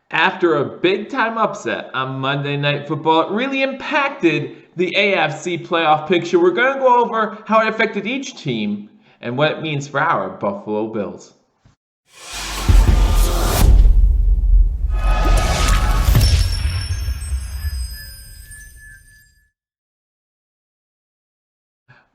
After a big-time upset on Monday Night Football, it really impacted the AFC playoff picture. We're going to go over how it affected each team and what it means for our Buffalo Bills.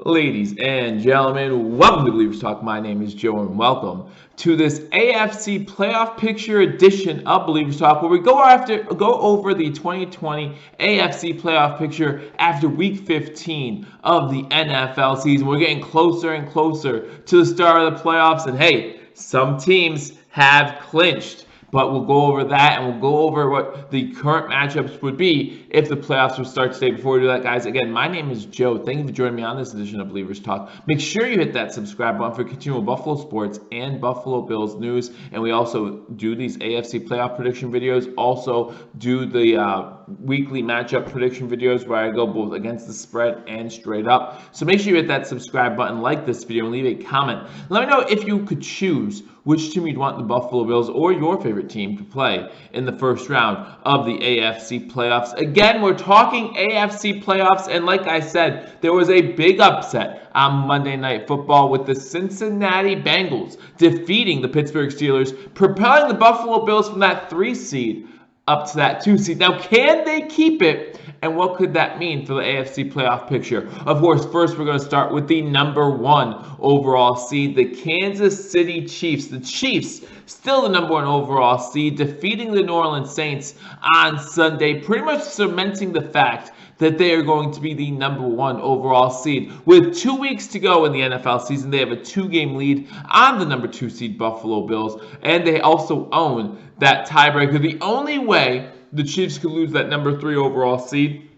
Ladies and gentlemen, welcome to Believers Talk. My name is Joe, and welcome to this AFC playoff picture edition of Believers Talk, where we go over the 2020 AFC playoff picture after Week 15 of the NFL season. We're getting closer and closer to the start of the playoffs, and hey, some teams have clinched. But we'll go over that, and we'll go over what the current matchups would be if the playoffs would start today. Before we do that, guys, again, my name is Joe. Thank you for joining me on this edition of Believers Talk. Make sure you hit that subscribe button for continual Buffalo sports and Buffalo Bills news. And we also do these AFC playoff prediction videos. Also do the weekly matchup prediction videos where I go both against the spread and straight up. So make sure you hit that subscribe button, like this video, and leave a comment. Let me know if you could choose which team you'd want the Buffalo Bills or your favorite team to play in the first round of the AFC playoffs. Again, we're talking AFC playoffs, and like I said, there was a big upset on Monday Night Football with the Cincinnati Bengals defeating the Pittsburgh Steelers, propelling the Buffalo Bills from that 3 seed up to that 2 seed. Now, can they keep it? And what could that mean for the AFC playoff picture? Of course, first we're going to start with the number 1 overall seed, the Kansas City Chiefs. The Chiefs, still the number 1 overall seed, defeating the New Orleans Saints on Sunday, pretty much cementing the fact that they are going to be the number 1 overall seed. With 2 weeks to go in the NFL season, they have a 2-game lead on the number 2 seed Buffalo Bills, and they also own that tiebreaker. The only way the Chiefs could lose that number 3 overall seed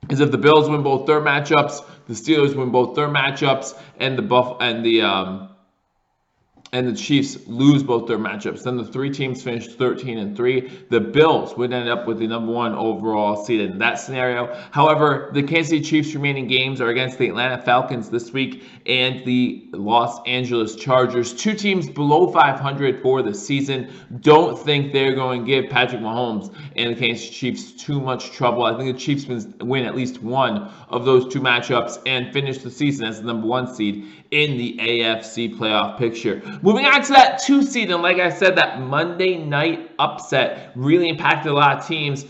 is if the Bills win both their matchups, the Steelers win both their matchups, and the Chiefs lose both their matchups. Then the 3 teams finished 13-3. The Bills would end up with the number 1 overall seed in that scenario. However, the Kansas City Chiefs' remaining games are against the Atlanta Falcons this week and the Los Angeles Chargers. 2 teams below 500 for the season. Don't think they're going to give Patrick Mahomes and the Kansas City Chiefs too much trouble. I think the Chiefs win at least one of those 2 matchups and finish the season as the number 1 seed in the AFC playoff picture. Moving on to that 2 seed, and like I said, that Monday night upset really impacted a lot of teams.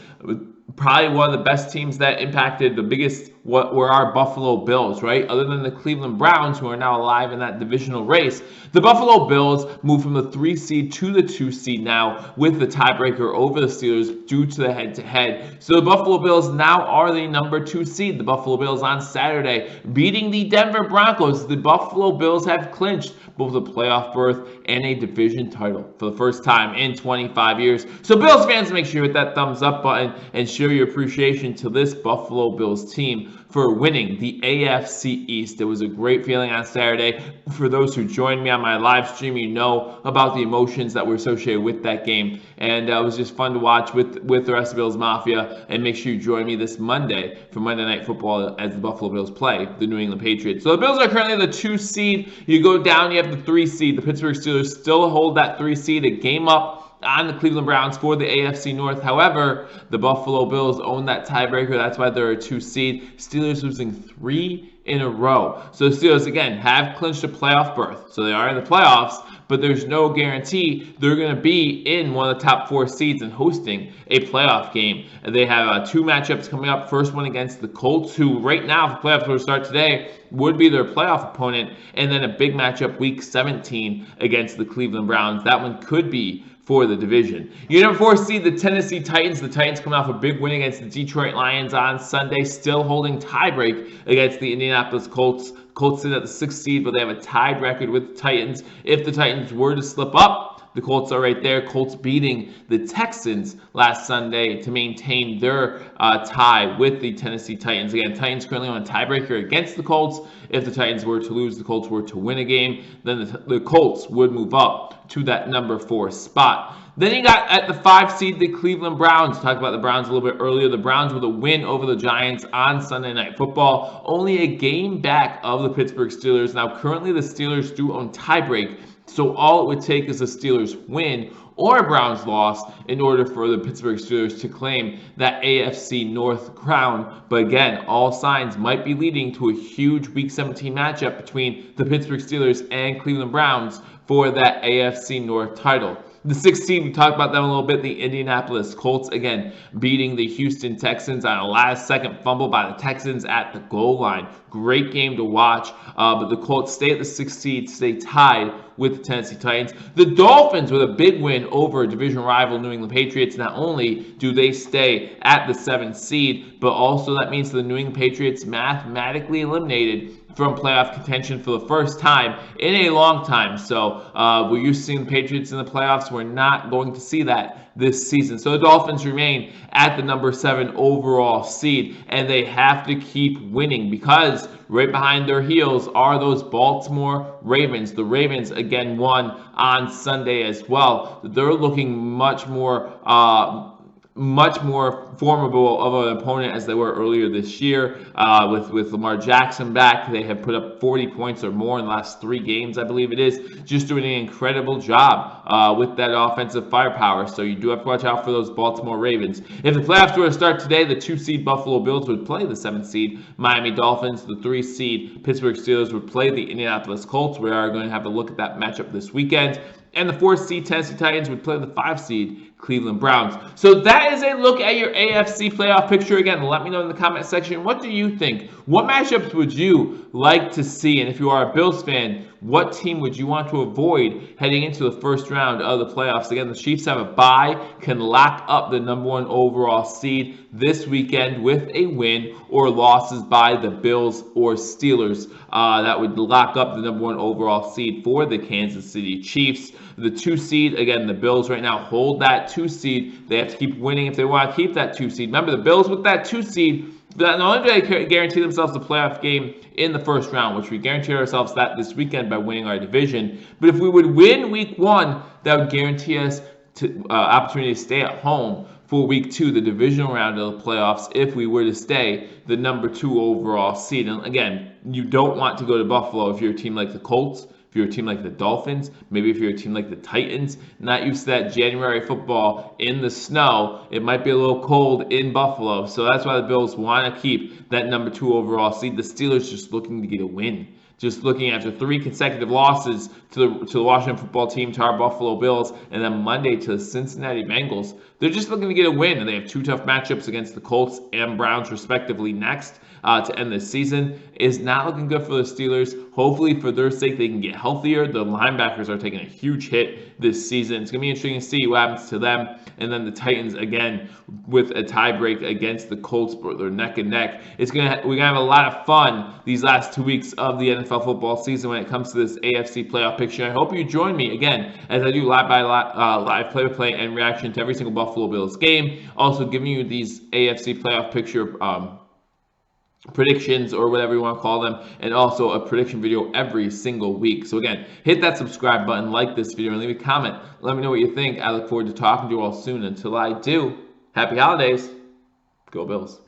Probably one of the best teams that impacted the biggest were our Buffalo Bills, right? Other than the Cleveland Browns, who are now alive in that divisional race, the Buffalo Bills moved from the 3 seed to the 2 seed now with the tiebreaker over the Steelers due to the head-to-head. So the Buffalo Bills now are the number 2 seed. The Buffalo Bills on Saturday beating the Denver Broncos. The Buffalo Bills have clinched both a playoff berth and a division title for the first time in 25 years. So Bills fans, make sure you hit that thumbs up button and show your appreciation to this Buffalo Bills team for winning the AFC East. It was a great feeling on Saturday. For those who joined me on my live stream, you know about the emotions that were associated with that game. And it was just fun to watch with the rest of Bills Mafia. And make sure you join me this Monday for Monday Night Football as the Buffalo Bills play the New England Patriots. So the Bills are currently the 2 seed. You go down, you have the 3 seed. The Pittsburgh Steelers still hold that 3 seed, a game up on the Cleveland Browns for the AFC North. However, the Buffalo Bills own that tiebreaker. That's why they're a 2 seed. Steelers losing 3 in a row. So the Steelers, again, have clinched a playoff berth. So they are in the playoffs, but there's no guarantee they're going to be in one of the top 4 seeds and hosting a playoff game. And they have 2 matchups coming up. First one against the Colts, who right now, if the playoffs were to start today, would be their playoff opponent. And then a big matchup week 17 against the Cleveland Browns. That one could be for the division. Your number 4 seed, the Tennessee Titans. The Titans coming off a big win against the Detroit Lions on Sunday, still holding tiebreak against the Indianapolis Colts. Colts sit at the 6th seed, but they have a tied record with the Titans. If the Titans were to slip up, the Colts are right there. Colts beating the Texans last Sunday to maintain their tie with the Tennessee Titans. Again, Titans currently on a tiebreaker against the Colts. If the Titans were to lose, the Colts were to win a game, then the Colts would move up to that number 4 spot. Then you got at the 5 seed, the Cleveland Browns. Talked about the Browns a little bit earlier. The Browns with a win over the Giants on Sunday Night Football. Only a game back of the Pittsburgh Steelers. Now, currently the Steelers do own tiebreak, so all it would take is a Steelers win or a Browns loss in order for the Pittsburgh Steelers to claim that AFC North crown. But again, all signs might be leading to a huge Week 17 matchup between the Pittsburgh Steelers and Cleveland Browns for that AFC North title. The 6th seed, we talked about them a little bit, the Indianapolis Colts, again, beating the Houston Texans on a last-second fumble by the Texans at the goal line. Great game to watch, but the Colts stay at the 6th seed, stay tied with the Tennessee Titans. The Dolphins with a big win over division rival New England Patriots. Not only do they stay at the 7th seed, but also that means the New England Patriots mathematically eliminated from playoff contention for the first time in a long time. So we're used to seeing the Patriots in the playoffs. We're not going to see that this season. So the Dolphins remain at the number 7 overall seed, and they have to keep winning because right behind their heels are those Baltimore Ravens. The Ravens again won on Sunday as well. They're looking much more formidable of an opponent as they were earlier this year. With Lamar Jackson back, they have put up 40 points or more in the last 3 games, I believe it is. Just doing an incredible job with that offensive firepower. So you do have to watch out for those Baltimore Ravens. If the playoffs were to start today, the 2 seed Buffalo Bills would play the 7th seed Miami Dolphins. The 3 seed Pittsburgh Steelers would play the Indianapolis Colts. We are going to have a look at that matchup this weekend. And the 4th seed Tennessee Titans would play the 5 seed Cleveland Browns. So that is a look at your AFC playoff picture. Again, let me know in the comment section, what do you think? What matchups would you like to see? And if you are a Bills fan, what team would you want to avoid heading into the first round of the playoffs? Again, the Chiefs have a bye, can lock up the number 1 overall seed this weekend with a win or losses by the Bills or Steelers. That would lock up the number 1 overall seed for the Kansas City Chiefs. The 2 seed, again, the Bills right now hold that 2 seed. They have to keep winning if they want to keep that 2 seed. Remember, the Bills with that 2 seed, not only do they guarantee themselves the playoff game in the first round, which we guarantee ourselves that this weekend by winning our division, but if we would win Week 1, that would guarantee us to opportunity to stay at home for Week 2, the divisional round of the playoffs, if we were to stay the number 2 overall seed. And again, you don't want to go to Buffalo if you're a team like the Colts, if you're a team like the Dolphins, maybe if you're a team like the Titans, not used to that January football in the snow. It might be a little cold in Buffalo. So that's why the Bills want to keep that number 2 overall seed. The Steelers just looking to get a win. Just looking after 3 consecutive losses to the Washington football team, to our Buffalo Bills, and then Monday to the Cincinnati Bengals. They're just looking to get a win, and they have 2 tough matchups against the Colts and Browns, respectively, next to end this season. Is not looking good for the Steelers. Hopefully, for their sake, they can get healthier. The linebackers are taking a huge hit this season. It's going to be interesting to see what happens to them. And then the Titans, again, with a tiebreak against the Colts, but they're neck and neck. We're going to have a lot of fun these last 2 weeks of the NFL football season when it comes to this AFC playoff picture. I hope you join me, again, as I do live play-by-play and reaction to every single Buffalo Bills game. Also giving you these AFC playoff picture predictions, or whatever you want to call them, and also a prediction video every single week. So again, hit that subscribe button, like this video, and leave a comment. Let me know what you think. I look forward to talking to you all soon. Until I do, happy holidays. Go Bills.